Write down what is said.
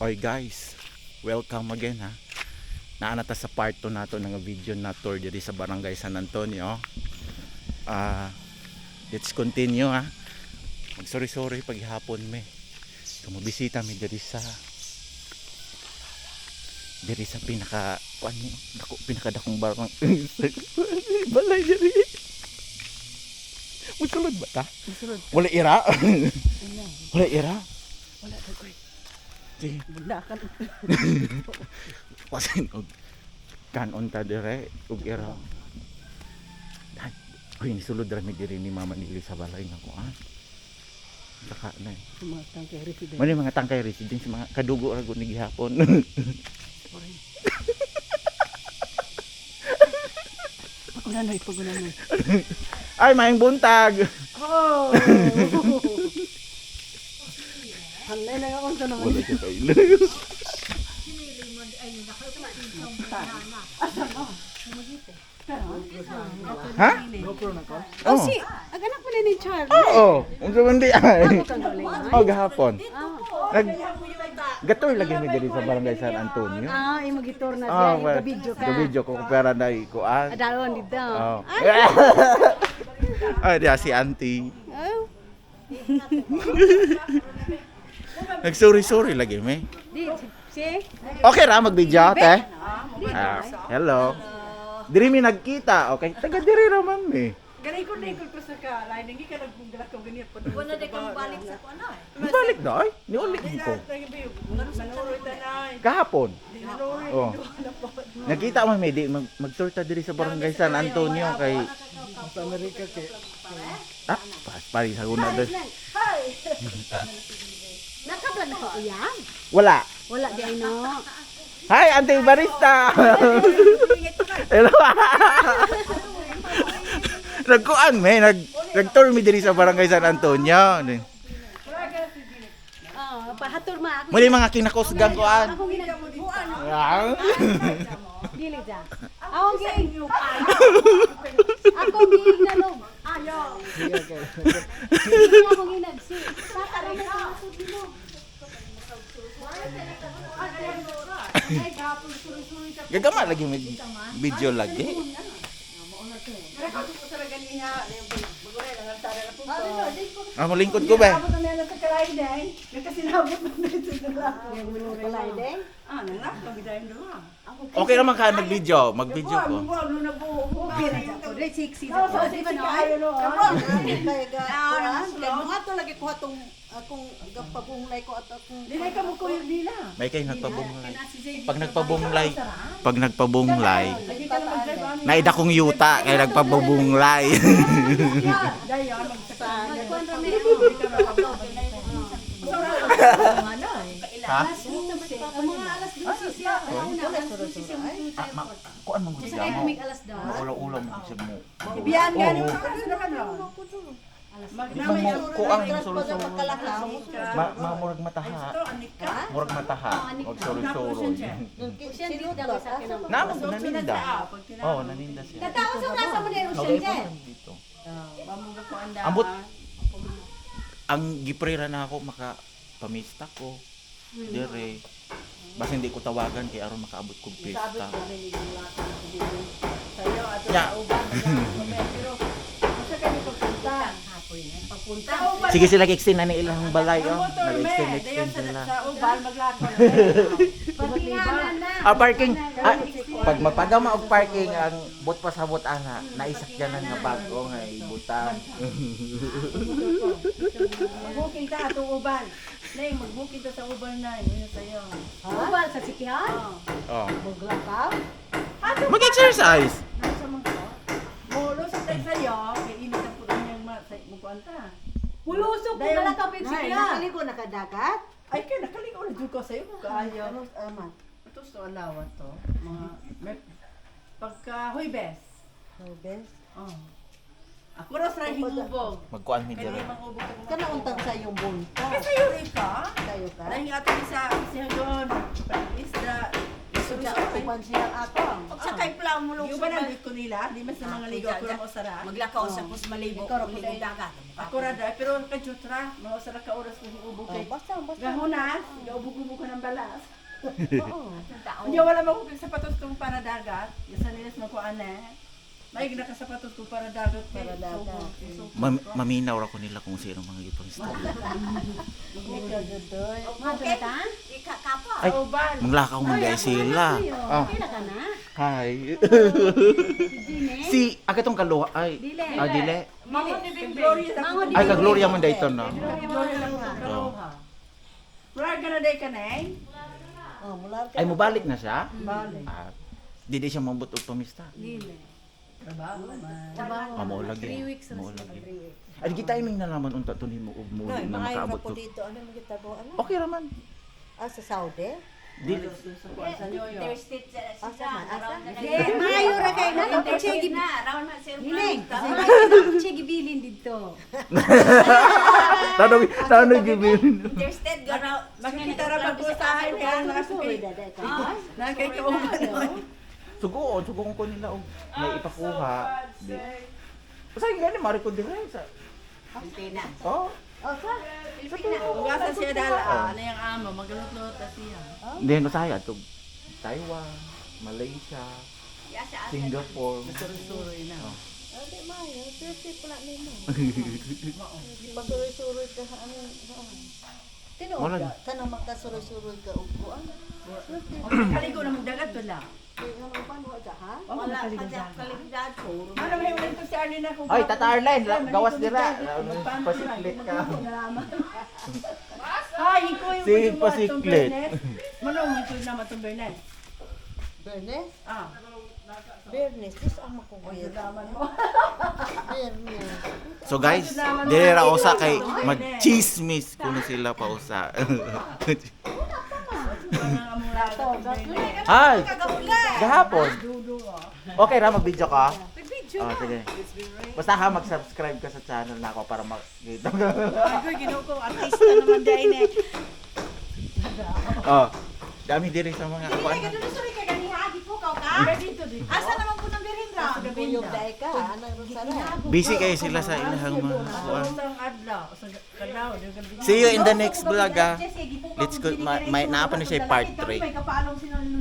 Oy guys, welcome again ha. Naanata sa part 2 nato ng video na tour diri sa Barangay San Antonio. Let's continue ha. Sorry paghihapon me. Kumabisita mi diri sa pinakadakong barang balay diri. Musulod ba ta? Musulod. Wala ira? Wala ira? Wala ka koy. Sige. Bundakan. Pasin og kanon ta dire og ira. Hoy ni sulod ra mi diri ni Mama Nili sa balay nga kuan. Saka na. Mga tangkay resident. Mani mga tangkay residence mga kadugo ra gud ni gihapon. Pagunan. Ay maayong buntag. Oh. Hanay na ako sa naman. Wala ka kaila. Ha? Oh, si, anak mo na ni Charlie. Oo, unsa man di ay. Ako kang galing. Oh, gahapon. Ah, Gatoy lagi mi diri sa Barangay San Antonio. imong gitor na Oh, siya, gabidyo ka. Gabidyo ko pera dai kuan. Adalon dito. Oh. Ay, dia si Auntie. Oh. Nagsuri-suri lagi mi. Di, si. Okay ra mag-video te? Hello. Diri mi nagkita, okay? Taga diri raman mi. Ganay ko pa sa ka, lain hindi ka nagbunggalak ko ganyan. Wala na kang balik sa kuano eh. Balik dai. Ni ulit ko. Manuroy tanay. Kahapon. Manuroy. Oh. Nakita man mi di mag-tour ta diri sa Barangay San Antonio kay Sa Amerika kay. pari sa guna doon. Nakablog na ko yan? Wala. Wala di ay no. Hi, Auntie Barista. Hello. Nagkuan me, nag-tour mi diri sa Barangay San Antonio. Pahatur ma ako. Muli mga kinakusgang kuan. Ako ginagbuan. Ah. Dili ja. Ako ging. Ako ging nalog. Ayo. Ako ging nagsi. Saka ra na masud mo. Gagama lagi may video lagi. Malingkod ko ba? Okay naman ka nag-video, mag-video ko. May kayo nagpabunglay. Pag nagpabunglay, naida kong yuta kaya nagpabunglay. Ha? Kuan mong gusto mo? Ulo-ulo mo siya mo. Biyan gani mo. Ibang mo kuang solo-solo. Murag mataha. Murag mataha. Huwag solo-solo. Namang naninda. Oo, naninda siya. Tatao sa kasa mo din Okay, dito. Ambot. Ang giprera na ako makapamista ko. Dire. Basta hindi ko tawagan kay aron makaabot kog pista. Ya. Sige sila extend na ni ilang balay oh. Nag-extend sila. Parking. Pag mapagama og parking ang bot pa sa bot ana, naisakyanan nga bago nga ibutan. Mag-booking ta atong uban. Nay, mag-booking ta sa uban na. Yun sa'yo. Ubal sa sikyan? Oh. Maglakaw? Mag-exercise. Nasa man ko? Mulo sa tayo sa'yo. Kaya init ang puto niyang magkuanta. Pulusok ko na lang kapit sikyan. Nakaligo na kadagat? Ay, kaya nakaligo na dyan ko sa'yo. Kaayo. Ito sa alawa to. Mga, may, pagka Huybes. Huybes? Oh. Ako rin sa hingubog. Magkuan mi Kaya dire. mga ubog ko. Kana untang sa iyong bunta. Kaya sa'yo rin ka? Tayo ka? Dahil nga ito isa doon. Isda. Upan siya ako. Sa kay pala mo Yung ba nandito ko nila? Di mas na mga ligo ako na mausara. Maglakaw sa pus malibo, Ikaw, libo dagat. Ako rada, pero kajutra, mausara ka oras ko yung ubog kay. Basta. Gahunas, gaubog-ubog ko ng balas. Oo. Hindi wala mo kung sapatos kong para dagat. Yung sa nilas magkuan eh. May nakasapatos ko para dagat. Para dagat. Maminaw ra ko nila kung sino mga gipangista. Okay? Ika kapa. Ay, manglakaw man dahil sila. Oh. Kailan ka na? Hi. Dine? Si agatong kaluha ay. Dile. Dile. Mango ni Big Gloria. Mango ni Ay ka Gloria man dayto no. Gloria lang ako. Kaloha. Mura ka na day ka na eh. Oh, mula ka. Ay mobalik na siya. Balik. Ah, di siya mabot og pamista. Dile. Trabaho man. Ah, mao lagi. 3 weeks Mao na lagi. sila. Ay kita iming nalaman unta to nimo og mo Ay, na mga makaabot po ko. dito. Ano mo kita po? Ano? Okay ra man. Sa Saudi? Dili. Sa New York. Interstate sa Asa man? Asa? Hindi, Maayo ra kayo na. Interstate na, round na sa Diling. aeroplano. Sige bilin dito. Tanong gibin. Interstate go round. Makikita ra pag-usahay kaya nakasukay. Nakakauman. Sugoon ko nila og may ipakuha. Di. Usay ngani mari ko dire sa. Pilipinas. Oh, Oh, sa? Ugasa siya dala, ano yung amo, magluto ta siya. then usay atog Taiwan, Malaysia, Ya sa atin. Singapore. Suroy-suroy na. Ate Maya, perfect pala nimo. Pagsuroy-suroy ka sa ano. Tinuod Wala. ka. Kanang magkasuroy-suroy ka upuan. Kaligo na magdagat wala. Ano pa mo ka ha? Wala pa sa kalidad ko. Ano may ulit ko si Arlene ako. Ay, Tata Arlen, gawas dira. Pasiklit ka. Ay, ko yung Si yung Pasiklit. Manong ito naman itong Bernes. Bernes? Ah, Bernes. Dis ang makuguyod. naman mo. Bernes. So guys, dire ra usa kay mag-chismis kuno sila pa usa. Parang among lato. Bernes. Hi. Kagahula. Gahapon. Dudo ah. Okay ra mag-video ka? Oh, sige. Basta ha mag-subscribe ka sa channel na ako para makita. Ay, ginoo ko, artista naman dahil eh. Oh. Dami dire sa mga kuan. Sorry ka ganiha, di po ka ka. Dito, dito. Asa naman po ng birindra? Guyog dahil ka. Anang Rosara. Busy kayo sila sa ilahang mga kuan. Ang adlaw, sa kadaw, See you in the next vlog ah. Let's go, may naapa na siya part 3. May kapalong sila